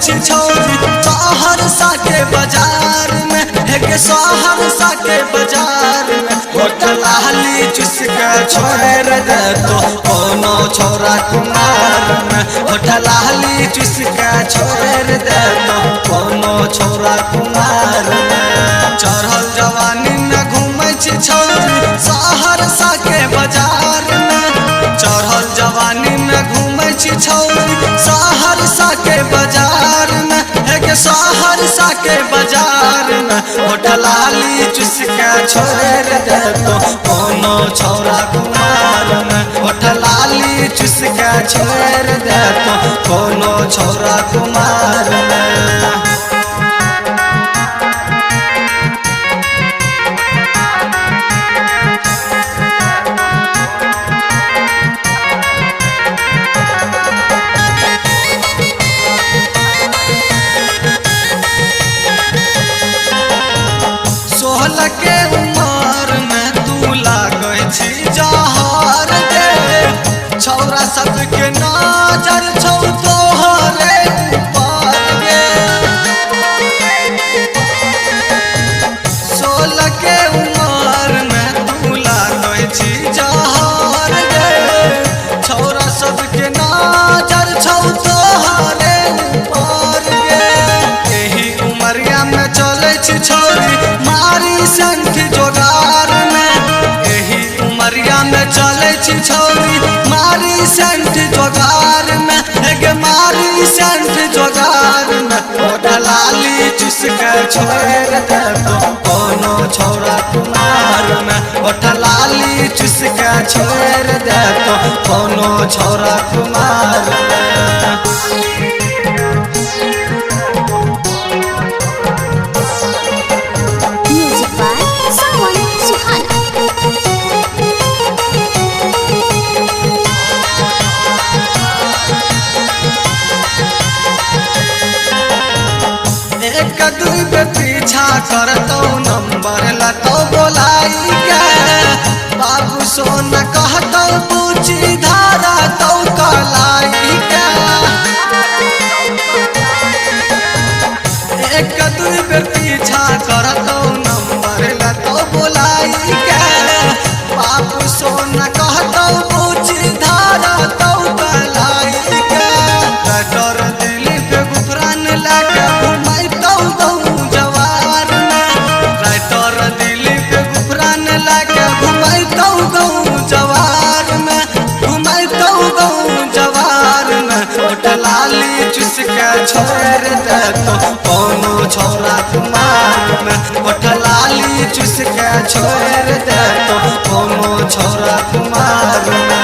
छी छौरी सहरसा के बाजार में, हे सहरसा के बाजार में होटल लाली चुस के छोड़ दे तो कोनो छोरा कुमार में, होटल लाली चुस के छोड़ दे तो कोनो छोरा कुमार में। चढ़ल जवानी में घूमे छी छौरी सहरसा के बाजार में, चढ़ल जवानी में घूमे छी छौरी सहरसा के बाजार में, हे सहरसा के बाजार में होटल लाली चुस के छोड़ दे तो कोनो छोरा कुमार में, होटल लाली चुस के छोड़ दे तो कोनो छोरा कुमार में। सोलह के उम्र में तू लागै छी जहर गे, छौरा सबके नजर छौ तोहरे ऊपर गे। 16 के उम्र में तू लागै छी जहर गे, छौरा सबके नजर छौ तोहरे ऊपर गे। एही उमरिया में चलै छी छौरी मारी संठ जोगार में, एही उमरिया में चले छी छौरी मारी संठ जोगार में, हे मारी संठ जोगार में होटल लाली चुस के छोड़ दे तो कोनो छोरा कुमार में, होटल लाली चुस के छोड़ दे तो कोनो छोरा कुमार में। एक दुई पे पीछा करतो नंबर लतो बोलाई के, बाबू सोना कहतो पूछी धारा तो कलाई के। एक दुई पे पीछा करतो नंबर लतो बोलाई के, बाबू सोना कहतो पूछी धारा तो कलाई के। डर दिल पे गुफरान लाके लाली चुस के छोड़ दे तो कोनो छोरा कुमार में, होटल लाली चुस के छोड़ दे तो कोनो छोरा कुमार में।